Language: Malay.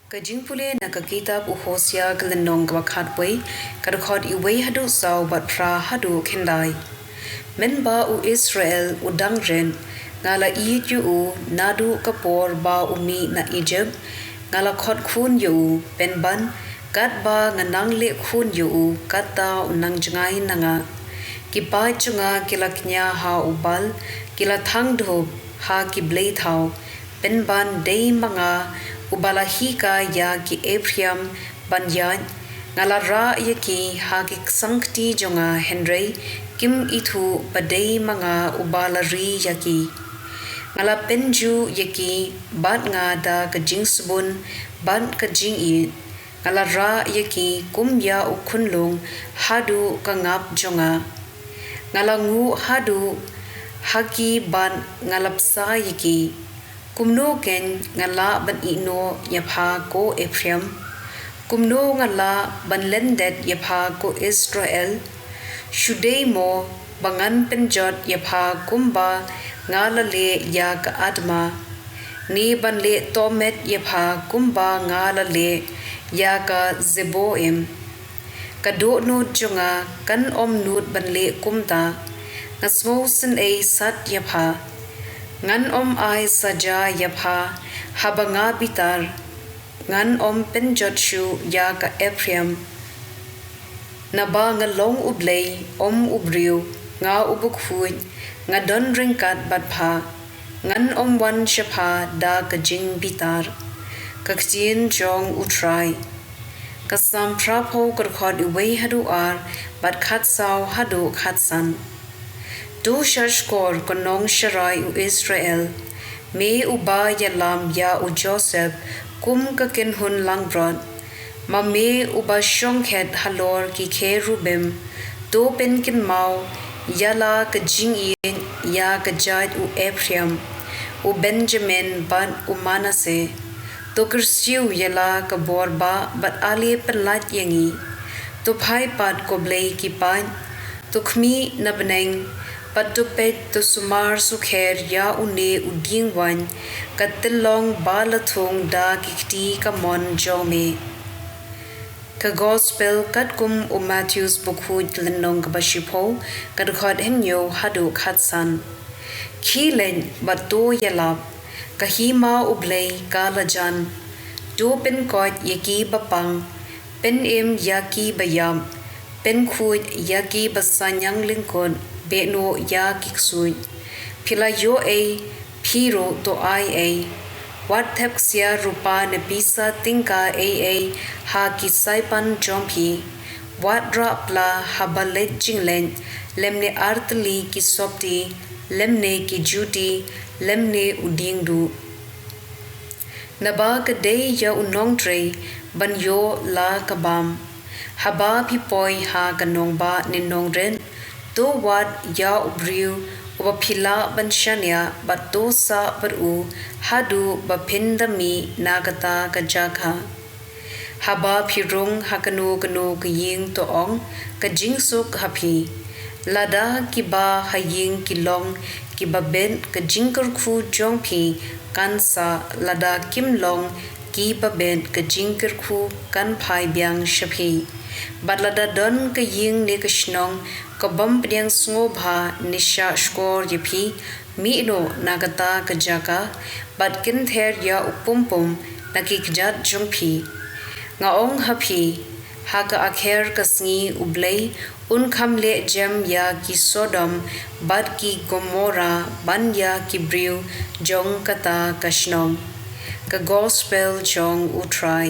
Ka jingpule na ka kitab uhosia glenong gwakhatway kadkhot iway hadu saw bat pra hadu khendai menba u Israel udang ren ngala iyu u nadu kapor ba umi na Egypt ngala khot khun yu penban kat ba nganang le khun yu kata unang jangai nanga kipa chunga kilaknya ha ubal kila thang dhob ha ki Blei thau penban dei manga ubalahika ya ki Ephraim banyan ngala ra yaki ha ki sankti jonga Henry kim ithu padei manga ubalari yaki ngala penju yaki bat nga da ka jingsbun ban ka jingi ngala ra yaki kumya ukhunlung hadu ka ngap jonga ngala ngu hadu haki ban ngalapsa yaki kumno ken ngala ban ino yapha ko Ephraim kumno ngala ban lendet yapha ko Israel shudei mo bangan penjot yapha kumba ngala le ya ka adma ni ban le tomet yapha kumba ngala le ya ka zeboim kado no jonga kan om nut ban le kumta ngasmo sin ei sat yapha ngan om ai saja yapha habanga bitar ngan om penjot shu ya ka Ephraim naba ngalong ublei om ubriu nga ubukhuj nga don ringkat batpha ngan om wan shapha da ka jing bitar ka ktien jong utrai kasam prapo karkhod iway hadu ar bat khat saw hadu khat san do shashkor konong sharai u Israel me uba yalam ya u Joseph kum ka kenhun langrod ma me uba shongkhet halor ki khe rubem do pen kin mau yala ka jing ya ka jaj u Ephraim u Benjamin ban u Manase to kersiu yala ka borba bat ali penlat yangi to phai pat ko Blei ki pan to khmi na beneng patupet to sumar sukher ya une udingwan katilong balathong da kikti kamon jome ka gospel katkum o Matthews bukhut lenong kabashipo kadkhot henyo hadu khatsan khilen bato yalap kahima ublei kalajan do pen kot yaki bapang pen em yaki bayam pen khut yaki basanyang lingkon beno ya kiksui pila yo a phiro to I a what thepsia rupa ne bisa tingka a ha ki saipan jompi what rapla habalet jinglen lemne artli ki sopti lemne ki juti lemne udingdu naba ka dei ya unong tre ban yo la kabam haba pi poi ha kanong ba ni nongren do wat ya ubriu uba phila banshania bato sa baru hadu bapindami nagata kajaka haba phirung hakano kano kiying to ong kajing suk hapi lada kiba haying kilong kibaben kajingkur khu jongphi kansa lada kimlong kibaben kajingkur khu kan phai byang shapi badlada don kaying ne kashnong kabam priang sngoba nisha skor yipi mi no nagata kajaka bad kin ther ya upumpum nakikjat jungphi ngaong hapi haga akher kasngi ublei unkham le jem ya ki Sodom bad ki Gomora ban ya ki briu jong kata kashnong ka gospel jong utrai